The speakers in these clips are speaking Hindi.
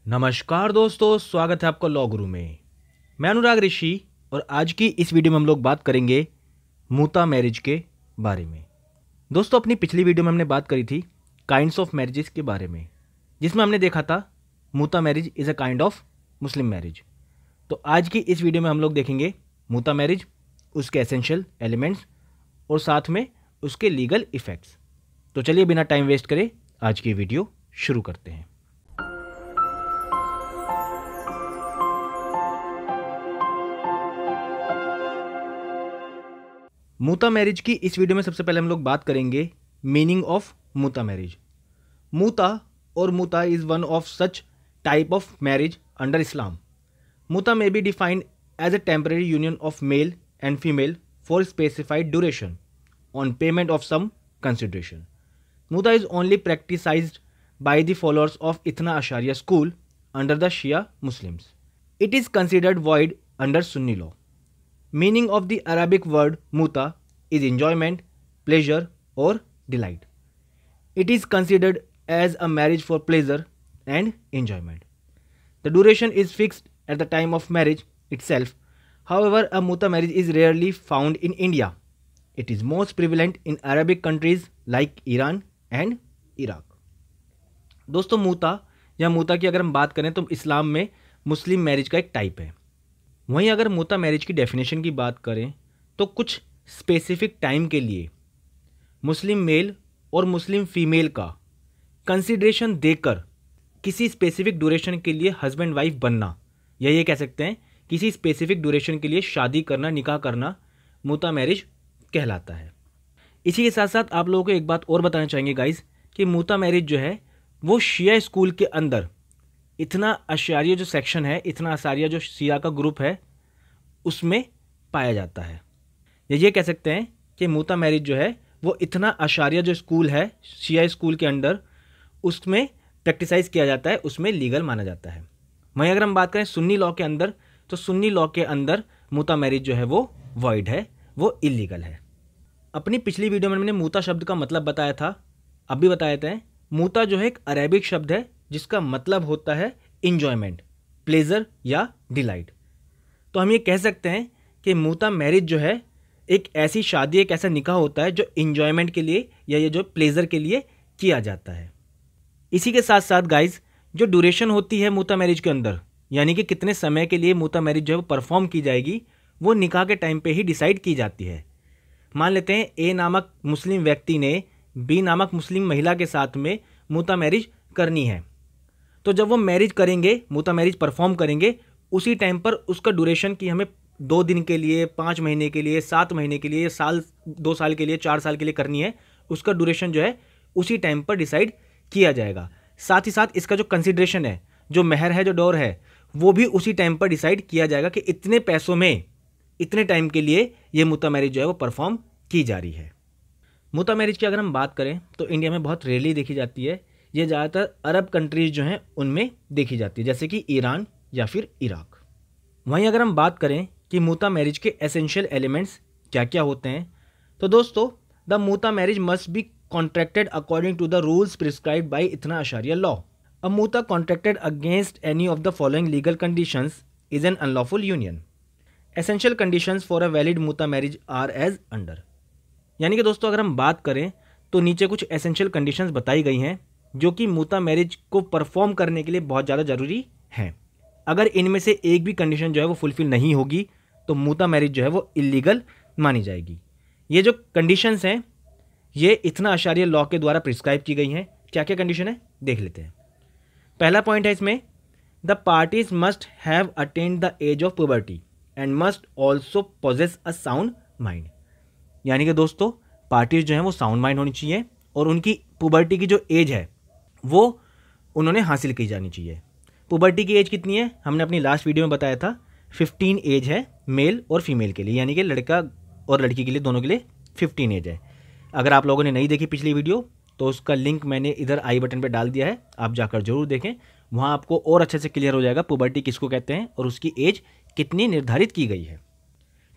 नमस्कार दोस्तों, स्वागत है आपका लॉ गुरु में। मैं अनुराग ऋषि और आज की इस वीडियो में हम लोग बात करेंगे मूता मैरिज के बारे में। दोस्तों, अपनी पिछली वीडियो में हमने बात करी थी काइंड्स ऑफ मैरिजेस के बारे में, जिसमें हमने देखा था मूता marriage is a kind of Muslim marriage. तो आज की इस वीडियो में हम लोग देखेंगे मूता मैरिज, उसके एसेंशियल एलिमेंट्स और साथ में उसके लीगल इफ़ेक्ट्स। तो चलिए बिना टाइम वेस्ट करे आज की वीडियो शुरू करते हैं। मूता मैरिज की इस वीडियो में सबसे पहले हम लोग बात करेंगे मीनिंग ऑफ मूता मैरिज। मूता और मूता is one of such type of marriage under Islam. मूता may be defined as a temporary union of male and female for specified duration on payment of some consideration. Muta is only practiced by the followers of Ithna Ashariya school under the Shia Muslims. It is considered void under Sunni law. Meaning of the Arabic word muta is enjoyment, pleasure or delight. It is considered as a marriage for pleasure and enjoyment. The duration is fixed at the time of marriage itself. However, a muta marriage is rarely found in India. It is most prevalent in Arabic countries like Iran and Iraq. दोस्तों, मूता या मूता की अगर हम बात करें तो इस्लाम में मुस्लिम मैरिज का एक टाइप है। वहीं अगर मूता मैरिज की डेफिनेशन की बात करें तो कुछ स्पेसिफिक टाइम के लिए मुस्लिम मेल और मुस्लिम फीमेल का कंसिडरेशन देकर किसी स्पेसिफिक ड्यूरेशन के लिए हस्बैंड वाइफ बनना, या ये कह सकते हैं किसी स्पेसिफिक ड्यूरेशन के लिए शादी करना, निकाह करना मूता मैरिज कहलाता है। इसी के साथ साथ आप लोगों को एक बात और बताना चाहेंगे गाइस कि मूता मैरिज जो है वो शिया स्कूल के अंदर इतना अशारिया जो सेक्शन है, इतना अशारिया जो शिया का ग्रुप है, उसमें पाया जाता है। या ये कह सकते हैं कि मूता मैरिज जो है वो इतना अशारिया जो स्कूल है शिया स्कूल के अंदर, उसमें प्रैक्टिसाइज किया जाता है, उसमें लीगल माना जाता है। वहीं अगर हम बात करें सुन्नी लॉ के अंदर, तो सुन्नी लॉ के अंदर मूता मैरिज जो है वो वॉइड है, वो इलीगल है। अपनी पिछली वीडियो में मैंने मूता शब्द का मतलब बताया था, अब भी बताया था। मूता जो है एक अरेबिक शब्द है जिसका मतलब होता है इंजॉयमेंट, प्लेजर या डिलाइट। तो हम ये कह सकते हैं कि मूता मैरिज जो है एक ऐसी शादी, एक ऐसा निकाह होता है जो इंजॉयमेंट के लिए या ये जो प्लेजर के लिए किया जाता है। इसी के साथ साथ गाइज जो ड्यूरेशन होती है मूता मैरिज के अंदर, यानी कि कितने समय के लिए मूता मैरिज जो है वो परफॉर्म की जाएगी, वो निकाह के टाइम पे ही डिसाइड की जाती है। मान लेते हैं ए नामक मुस्लिम व्यक्ति ने बी नामक मुस्लिम महिला के साथ में मूता मैरिज करनी है, तो जब वो मैरिज करेंगे, मूता मैरिज परफॉर्म करेंगे, उसी टाइम पर उसका ड्यूरेशन कि हमें 2 दिन के लिए, 5 महीने के लिए, 7 महीने के लिए, साल, 2 साल के लिए, 4 साल के लिए करनी है, उसका ड्यूरेशन जो है उसी टाइम पर डिसाइड किया जाएगा। साथ ही साथ इसका जो कंसिडरेशन है, जो महर है, जो डोर है, वो भी उसी टाइम पर डिसाइड किया जाएगा कि इतने पैसों में इतने टाइम के लिए ये मूता मैरिज जो है वो परफॉर्म की जा रही है। मूता मैरिज की अगर हम बात करें तो इंडिया में बहुत रेयरली देखी जाती है। ये ज़्यादातर अरब कंट्रीज जो हैं उनमें देखी जाती है, जैसे कि ईरान या फिर इराक। वहीं अगर हम बात करें कि मूता मैरिज के एसेंशियल एलिमेंट्स क्या क्या होते हैं, तो दोस्तों द मूता marriage must be contracted according to the rules prescribed by Ithna Ashariya law. A मूता contracted against any of the following legal conditions is an unlawful union. Essential conditions for a valid मूता मैरिज आर एज अंडर। यानी कि दोस्तों अगर हम बात करें तो नीचे कुछ एसेंशियल कंडीशंस बताई गई हैं जो कि मूता मैरिज को परफॉर्म करने के लिए बहुत ज़्यादा ज़रूरी हैं। अगर इनमें से एक भी कंडीशन जो है वो फुलफिल नहीं होगी तो मूता मैरिज जो है वो इलीगल मानी जाएगी। ये जो कंडीशंस हैं ये इतना अशारिया लॉ के द्वारा प्रिस्क्राइब की गई हैं। क्या क्या कंडीशन है देख लेते हैं। पहला पॉइंट है इसमें, the parties must have attained the age of puberty and must also possess a sound mind. यानी कि दोस्तों पार्टीज जो हैं वो साउंड माइंड होनी चाहिए और उनकी पुबर्टी की जो एज है वो उन्होंने हासिल की जानी चाहिए। पुबर्टी की एज कितनी है, हमने अपनी लास्ट वीडियो में बताया था 15 एज है मेल और फीमेल के लिए, यानी कि लड़का और लड़की के लिए दोनों के लिए 15 एज है। अगर आप लोगों ने नहीं देखी पिछली वीडियो तो उसका लिंक मैंने इधर आई बटन पर डाल दिया है, आप जाकर जरूर देखें, वहाँ आपको और अच्छे से क्लियर हो जाएगा पुबर्टी किसको कहते हैं और उसकी एज कितनी निर्धारित की गई है।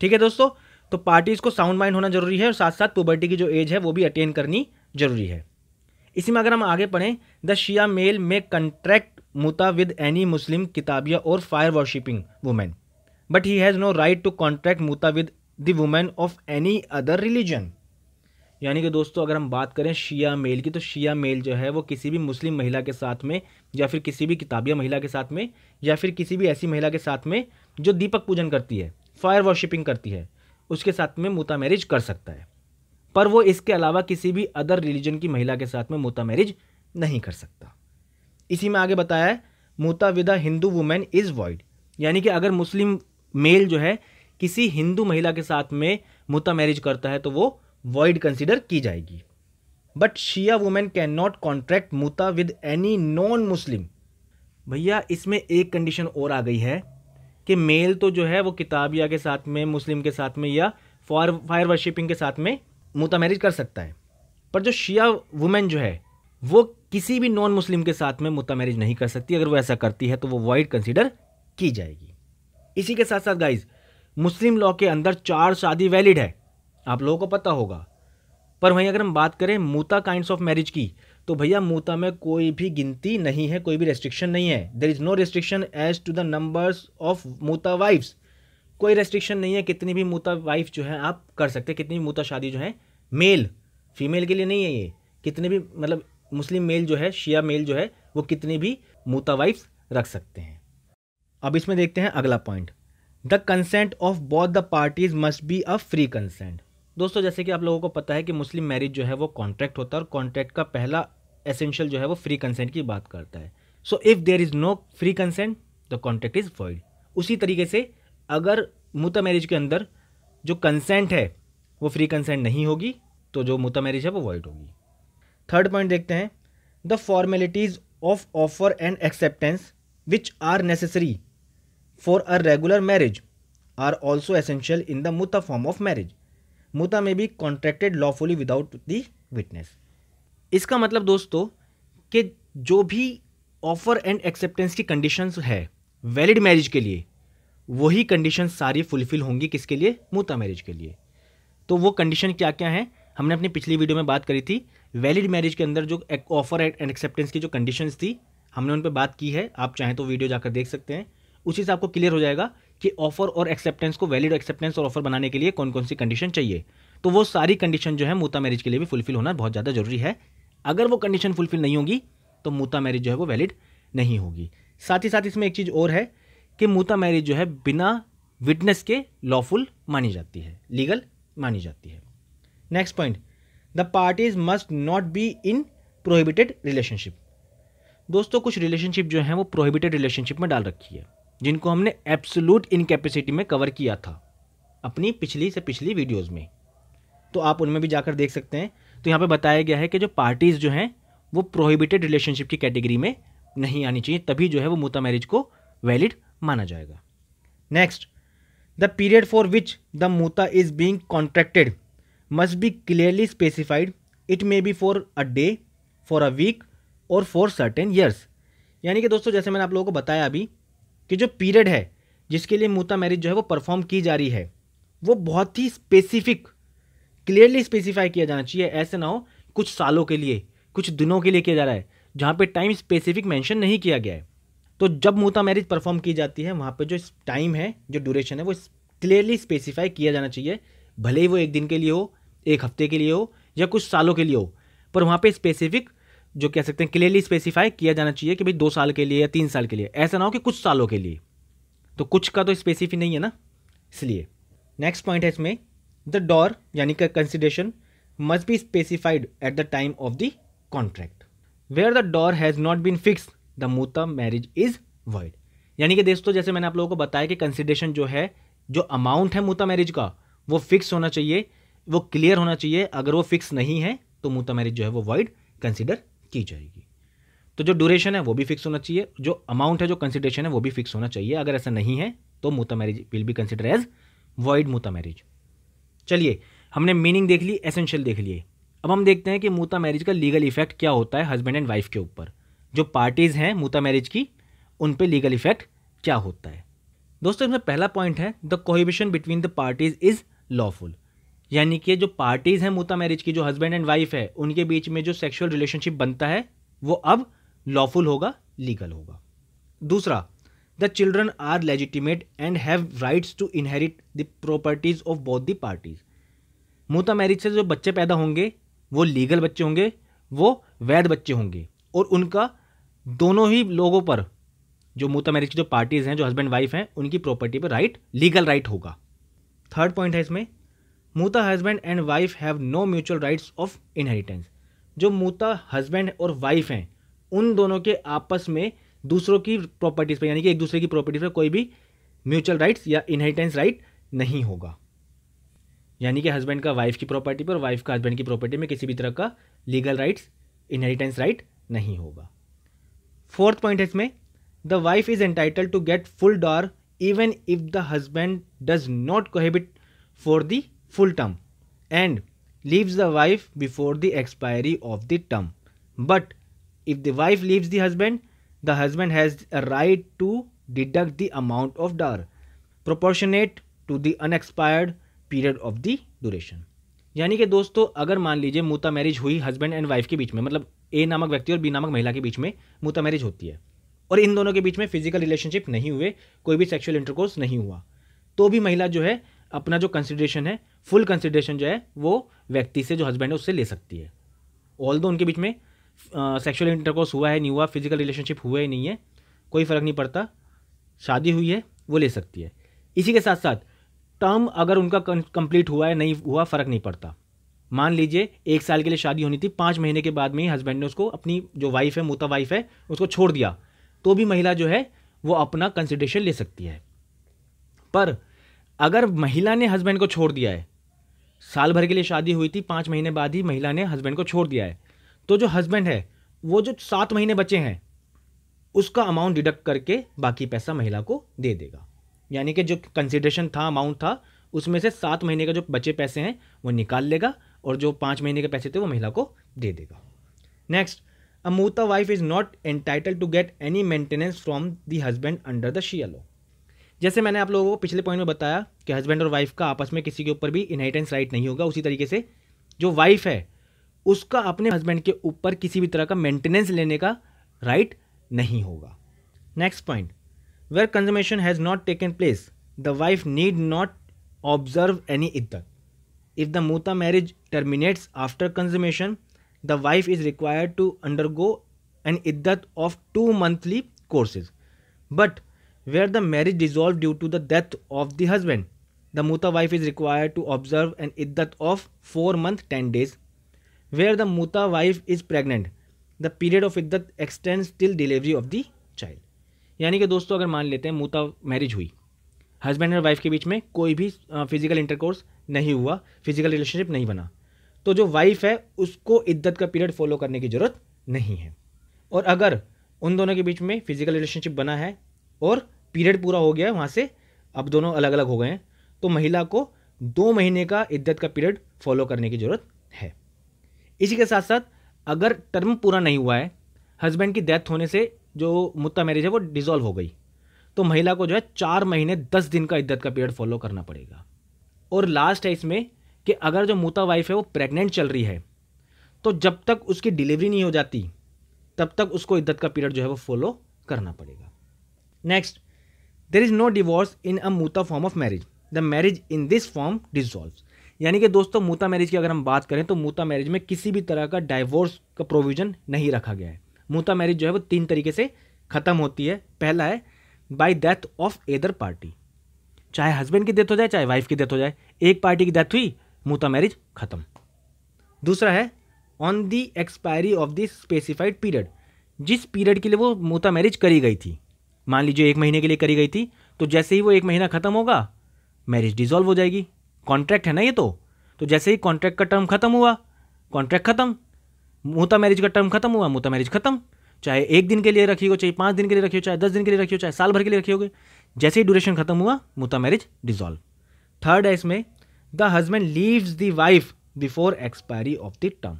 ठीक है दोस्तों, तो पार्टीज को साउंड माइंड होना जरूरी है और साथ साथ पुबर्टी की जो एज है वो भी अटेन करनी जरूरी है। इसी में अगर हम आगे पढ़ें, द शिया मेल में contract muta with any Muslim kitabia or fire worshipping woman, but he has no right to contract muta with the woman of any other religion। यानी कि दोस्तों अगर हम बात करें शिया मेल की, तो शिया मेल जो है वो किसी भी मुस्लिम महिला के साथ में, या फिर किसी भी किताबिया महिला के साथ में, या फिर किसी भी ऐसी महिला के साथ में जो दीपक पूजन करती है, फायर वर्शिपिंग करती है, उसके साथ में मुता मैरिज कर सकता है। पर वो इसके अलावा किसी भी अदर रिलीजन की महिला के साथ में मुता मैरिज नहीं कर सकता। इसी में आगे बताया है मुता with a Hindu women is void, यानी कि अगर मुस्लिम मेल जो है किसी हिंदू महिला के साथ में मुता मैरिज करता है तो वो वॉइड कंसिडर की जाएगी। But Shia women can not contract मुता विद एनी नॉन मुस्लिम। भैया इसमें एक कंडीशन और आ गई है कि मेल तो जो है वो किताबिया के साथ में, मुस्लिम के साथ में या फायर वर्शिपिंग के साथ में मुता मैरिज कर सकता है, पर जो शिया वुमेन जो है वो किसी भी नॉन मुस्लिम के साथ में मुता मैरिज नहीं कर सकती। अगर वो ऐसा करती है तो वो वॉइड कंसिडर की जाएगी। इसी के साथ साथ गाइज मुस्लिम लॉ के अंदर 4 शादी वैलिड है, आप लोगों को पता होगा। पर वहीं अगर हम बात करें मुता काइंड्स ऑफ मैरिज की, तो भैया मुता में कोई भी गिनती नहीं है, कोई भी रेस्ट्रिक्शन नहीं है। There is no restriction as to the numbers of मुता वाइफ्स। कोई रेस्ट्रिक्शन नहीं है, कितनी भी मुता वाइफ जो है आप कर सकते हैं, कितनी भी मुता शादी जो है, मेल फीमेल के लिए नहीं है ये, कितने भी मतलब मुस्लिम मेल जो है, शिया मेल जो है, वो कितनी भी मुता वाइफ रख सकते हैं। अब इसमें देखते हैं अगला point, the consent of both the parties must be a free consent. दोस्तों जैसे कि आप लोगों को पता है कि मुस्लिम मैरिज जो है वो कॉन्ट्रैक्ट होता है, और कॉन्ट्रैक्ट का पहला एसेंशियल जो है वो फ्री कंसेंट की बात करता है। So if there is no free consent the contract is void. उसी तरीके से अगर मुता मैरिज के अंदर जो कंसेंट है वो फ्री कंसेंट नहीं होगी तो जो मुता मैरिज है वो वॉइड होगी। थर्ड पॉइंट देखते हैं, the formalities of offer and acceptance which are necessary for a regular marriage are also essential in the मुता फॉर्म ऑफ मैरिज। मुता में be contracted lawfully without the witness. इसका मतलब दोस्तों कि जो भी ऑफर एंड एक्सेप्टेंस की कंडीशंस है वैलिड मैरिज के लिए, वही कंडीशन सारी फुलफिल होंगी किसके लिए, मुता मैरिज के लिए। तो वो कंडीशन क्या क्या हैं हमने अपनी पिछली वीडियो में बात करी थी। वैलिड मैरिज के अंदर जो ऑफर एंड एक्सेप्टेंस की जो कंडीशंस थी हमने उन पर बात की है, आप चाहें तो वीडियो जाकर देख सकते हैं। उसी से आपको क्लियर हो जाएगा कि ऑफर और एक्सेप्टेंस को, वैलिड एक्सेप्टेंस और ऑफर बनाने के लिए कौन कौन सी कंडीशन चाहिए। तो वो सारी कंडीशन जो है मुता मैरिज के लिए भी फुलफिल होना बहुत ज़्यादा जरूरी है। अगर वो कंडीशन फुलफिल नहीं होगी तो मुता मैरिज जो है वो वैलिड नहीं होगी। साथ ही साथ इसमें एक चीज़ और है कि मुता मैरिज जो है बिना विटनेस के लॉफुल मानी जाती है, लीगल मानी जाती है। Next point, the parties must not be in prohibited relationship. दोस्तों कुछ रिलेशनशिप जो है वो प्रोहिबिटेड रिलेशनशिप में डाल रखी है, जिनको हमने एब्सोल्यूट इनकैपेसिटी में कवर किया था अपनी पिछली से पिछली वीडियोस में, तो आप उनमें भी जाकर देख सकते हैं। तो यहाँ पे बताया गया है कि जो पार्टीज जो हैं वो प्रोहिबिटेड रिलेशनशिप की कैटेगरी में नहीं आनी चाहिए, तभी जो है वो मुता मैरिज को वैलिड माना जाएगा। Next, the period for which the मुता is being contracted must be clearly specified. It may be for a day, for a week और फॉर सर्टेन ईयर्स। यानी कि दोस्तों जैसे मैंने आप लोगों को बताया अभी कि जो पीरियड है जिसके लिए मुता मैरिज जो है वो परफॉर्म की जा रही है वो बहुत ही स्पेसिफिक, क्लियरली स्पेसिफाई किया जाना चाहिए। ऐसे ना हो कुछ सालों के लिए, कुछ दिनों के लिए किया जा रहा है जहाँ पे टाइम स्पेसिफिक मेंशन नहीं किया गया है। तो जब मुता मैरिज परफॉर्म की जाती है वहाँ पे जो टाइम है, जो ड्यूरेशन है, वो क्लियरली स्पेसिफाई किया जाना चाहिए। भले ही वो एक दिन के लिए हो, एक हफ्ते के लिए हो या कुछ सालों के लिए हो, पर वहाँ पे स्पेसिफिक जो कह सकते हैं क्लियरली स्पेसिफाई किया जाना चाहिए कि भाई 2 साल के लिए या 3 साल के लिए। ऐसा ना हो कि कुछ सालों के लिए, तो कुछ का तो स्पेसिफिक नहीं है ना, इसलिए। नेक्स्ट पॉइंट है इसमें, द डॉर यानी कि consideration must be specified at the time of the contract. Where the dower has not been fix the मुता मैरिज इज वॉइड। यानी कि दोस्तों जैसे मैंने आप लोगों को बताया कि कंसिडरेशन जो है, जो अमाउंट है मुता मैरिज का, वो फिक्स होना चाहिए, वो क्लियर होना चाहिए। अगर वो फिक्स नहीं है तो मुता मैरिज जो है वो वॉइड कंसिडर की जाएगी। तो जो ड्यूरेशन है वो भी फिक्स होना चाहिए, जो अमाउंट है, जो कंसिडरेशन है वो भी फिक्स होना चाहिए। अगर ऐसा नहीं है तो मुता marriage will be consider as void मुता मैरिज। चलिए हमने मीनिंग देख ली, एसेंशियल देख लिए। अब हम देखते हैं कि मुता मैरिज का लीगल इफेक्ट क्या होता है हस्बैंड एंड वाइफ के ऊपर। जो पार्टीज हैं मुता मैरिज की, उन पे लीगल इफेक्ट क्या होता है। दोस्तों इसमें पहला पॉइंट है, the cohabitation between the parties is lawful. यानी कि जो पार्टीज हैं मुता मैरिज की, जो हस्बैंड एंड वाइफ है, उनके बीच में जो सेक्सुअल रिलेशनशिप बनता है वो अब लॉफुल होगा, लीगल होगा। दूसरा, the children are legitimate and have rights to inherit the properties of both the parties. मुता मैरिज से जो बच्चे पैदा होंगे वो लीगल बच्चे होंगे, वो वैध बच्चे होंगे, और उनका दोनों ही लोगों पर, जो मुता मैरिज की जो पार्टीज हैं, जो हस्बैंड वाइफ हैं, उनकी प्रॉपर्टी पर राइट, लीगल राइट होगा। थर्ड पॉइंट है इसमें, मुता husband and wife have no mutual rights of inheritance. जो मुता हस्बैंड और वाइफ हैं, उन दोनों के आपस में दूसरों की प्रॉपर्टीज पर, यानी कि एक दूसरे की प्रॉपर्टी पर कोई भी म्यूचुअल राइट्स या इनहेरिटेंस राइट नहीं होगा। यानी कि हस्बैंड का वाइफ की प्रॉपर्टी पर, वाइफ का हस्बैंड की प्रॉपर्टी में किसी भी तरह का लीगल राइट्स, इनहेरिटेंस राइट नहीं होगा। फोर्थ पॉइंट है इसमें, the wife is entitled to get full dower even if the husband does not cohabit for the full term and leaves the wife before the expiry of the term, but if the wife leaves the husband has a right to deduct the amount of dower proportionate to the unexpired period of the duration. यानी कि दोस्तों, अगर मान लीजिए मुता मैरिज हुई हस्बैंड एंड वाइफ के बीच में, मतलब ए नामक व्यक्ति और बी नामक महिला के बीच में मुता मैरिज होती है, और इन दोनों के बीच में फिजिकल रिलेशनशिप नहीं हुए, कोई भी सेक्सुअल इंटरकोर्स नहीं हुआ, तो भी महिला जो है अपना जो कंसिडरेशन है, फुल कंसिडरेशन जो है वो व्यक्ति से, जो हस्बैंड है, उससे ले सकती है। ऑल्दो उनके बीच में सेक्सुअल इंटरकोर्स हुआ है नहीं हुआ, फिजिकल रिलेशनशिप हुआ ही नहीं है, कोई फ़र्क नहीं पड़ता, शादी हुई है वो ले सकती है। इसी के साथ साथ टर्म अगर उनका कंप्लीट हुआ है नहीं हुआ, फ़र्क नहीं पड़ता। मान लीजिए 1 साल के लिए शादी होनी थी, 5 महीने के बाद में ही हस्बैंड ने उसको, अपनी जो वाइफ है, मुता वाइफ है, उसको छोड़ दिया, तो भी महिला जो है वो अपना कंसिडरेशन ले सकती है। पर अगर महिला ने हस्बैंड को छोड़ दिया है, साल भर के लिए शादी हुई थी, 5 महीने बाद ही महिला ने हस्बैंड को छोड़ दिया है, तो जो हस्बैंड है वो जो 7 महीने बचे हैं उसका अमाउंट डिडक्ट करके बाकी पैसा महिला को दे देगा। यानी कि जो कंसिडरेशन था, अमाउंट था, उसमें से 7 महीने का जो बचे पैसे हैं वो निकाल लेगा, और जो 5 महीने के पैसे थे वो महिला को दे देगा। नेक्स्ट, अ मुता wife is not entitled to get any maintenance from the husband under the Shia law. जैसे मैंने आप लोगों को पिछले पॉइंट में बताया कि हस्बैंड और वाइफ का आपस में किसी के ऊपर भी इनहेरिटेंस राइट नहीं होगा, उसी तरीके से जो वाइफ है उसका अपने हस्बैंड के ऊपर किसी भी तरह का मेंटेनेंस लेने का राइट नहीं होगा। Next point, where consummation has not taken place the wife need not observe any इद्दत। इफ द मुता marriage terminates after consummation, the wife is required to undergo an इद्दत of 2 monthly courses, but where the marriage dissolved due to the death of the husband, the muta wife is required to observe an iddat of 4 months 10 days. Where the muta wife is pregnant, the period of iddat extends till delivery of the child. यानी कि दोस्तों, अगर मान लेते हैं मुता मैरिज हुई, हस्बैंड और वाइफ के बीच में कोई भी फिजिकल इंटरकोर्स नहीं हुआ, फिजिकल रिलेशनशिप नहीं बना, तो जो वाइफ है उसको इद्दत का पीरियड फॉलो करने की ज़रूरत नहीं है। और अगर उन दोनों के बीच में फिजिकल रिलेशनशिप बना है और पीरियड पूरा हो गया है, वहाँ से अब दोनों अलग अलग हो गए हैं, तो महिला को 2 महीने का इद्दत का पीरियड फॉलो करने की ज़रूरत है। इसी के साथ साथ अगर टर्म पूरा नहीं हुआ है, हस्बैंड की डेथ होने से जो मुत्ता मैरिज है वो डिसॉल्व हो गई, तो महिला को जो है 4 महीने 10 दिन का इद्दत का पीरियड फॉलो करना पड़ेगा। और लास्ट है इसमें कि अगर जो मुता वाइफ है वो प्रेग्नेंट चल रही है, तो जब तक उसकी डिलीवरी नहीं हो जाती तब तक उसको इद्दत का पीरियड जो है वो फॉलो करना पड़ेगा। Next, there is no divorce in a मुता form of marriage, the marriage in this form dissolves. यानी कि दोस्तों, मुता मैरिज की अगर हम बात करें तो मुता मैरिज में किसी भी तरह का डाइवोर्स का प्रोविजन नहीं रखा गया है। मुता मैरिज जो है वो 3 तरीके से ख़त्म होती है। पहला है bye death of either party, चाहे हस्बैंड की डेथ हो जाए चाहे वाइफ की डेथ हो जाए, एक पार्टी की डेथ हुई, मुता मैरिज खत्म। दूसरा है on the expiry of the specified period, जिस पीरियड के लिए वो मुता मैरिज करी गई थी, मान लीजिए 1 महीने के लिए करी गई थी, तो जैसे ही वो 1 महीना खत्म होगा मैरिज डिसॉल्व हो जाएगी। कॉन्ट्रैक्ट है ना ये, तो जैसे ही कॉन्ट्रैक्ट का टर्म खत्म हुआ, कॉन्ट्रैक्ट खत्म, मुता मैरिज का टर्म खत्म हुआ, मुता मैरिज खत्म। चाहे 1 दिन के लिए रखी हो, चाहे 5 दिन के लिए रखी हो, चाहे 10 दिन के लिए रखी हो, चाहे साल भर के लिए रखी होगी, जैसे ही ड्यूरेशन खत्म हुआ मुता मैरिज डिसॉल्व। थर्ड है इसमें the husband leaves the wife before expiry of the term,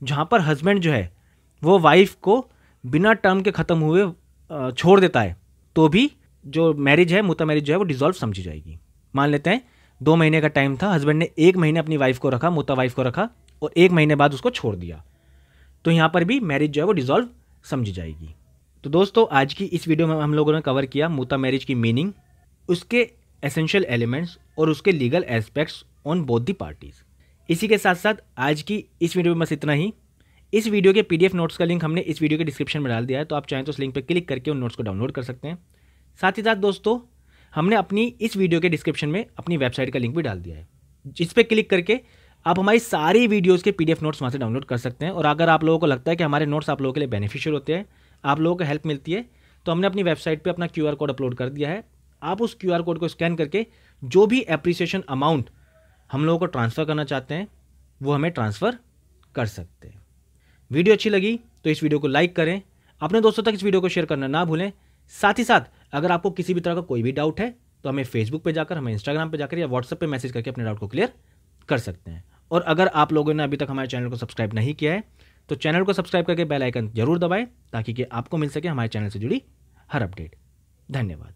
जहाँ पर हस्बैंड जो है वो वाइफ को बिना टर्म के ख़त्म हुए छोड़ देता है, तो भी जो मैरिज है, मुता मैरिज जो है वो डिसॉल्व समझी जाएगी। मान लेते हैं 2 महीने का टाइम था, हस्बैंड ने 1 महीने अपनी वाइफ को रखा, मुता वाइफ को रखा, और 1 महीने बाद उसको छोड़ दिया, तो यहाँ पर भी मैरिज जो है वो डिसॉल्व समझी जाएगी। तो दोस्तों आज की इस वीडियो में हम लोगों ने कवर किया मुता मैरिज की मीनिंग, उसके एसेंशियल एलिमेंट्स और उसके legal aspects on both the parties. इसी के साथ साथ आज की इस वीडियो में बस इतना ही। इस वीडियो के पीडीएफ नोट्स का लिंक हमने इस वीडियो के डिस्क्रिप्शन में डाल दिया है, तो आप चाहें तो उस लिंक पर क्लिक करके उन नोट्स को डाउनलोड कर सकते हैं। साथ ही साथ दोस्तों हमने अपनी इस वीडियो के डिस्क्रिप्शन में अपनी वेबसाइट का लिंक भी डाल दिया है, जिस पे क्लिक करके आप हमारी सारी वीडियोस के पीडीएफ नोट्स वहाँ से डाउनलोड कर सकते हैं। और अगर आप लोगों को लगता है कि हमारे नोट्स आप लोगों के लिए बेनिफिशियल होते हैं, आप लोगों को हेल्प मिलती है, तो हमने अपनी वेबसाइट पे अपना QR कोड अपलोड कर दिया है। आप उस QR कोड को स्कैन करके जो भी एप्रिसिएशन अमाउंट हम लोगों को ट्रांसफ़र करना चाहते हैं वो हमें ट्रांसफ़र कर सकते हैं। वीडियो अच्छी लगी तो इस वीडियो को लाइक करें, अपने दोस्तों तक इस वीडियो को शेयर करना ना भूलें। साथ ही साथ अगर आपको किसी भी तरह का कोई भी डाउट है तो हमें फेसबुक पे जाकर, हमें इंस्टाग्राम पे जाकर या व्हाट्सएप पे मैसेज करके अपने डाउट को क्लियर कर सकते हैं। और अगर आप लोगों ने अभी तक हमारे चैनल को सब्सक्राइब नहीं किया है तो चैनल को सब्सक्राइब करके बेल आइकन जरूर दबाएं, ताकि कि आपको मिल सके हमारे चैनल से जुड़ी हर अपडेट। धन्यवाद।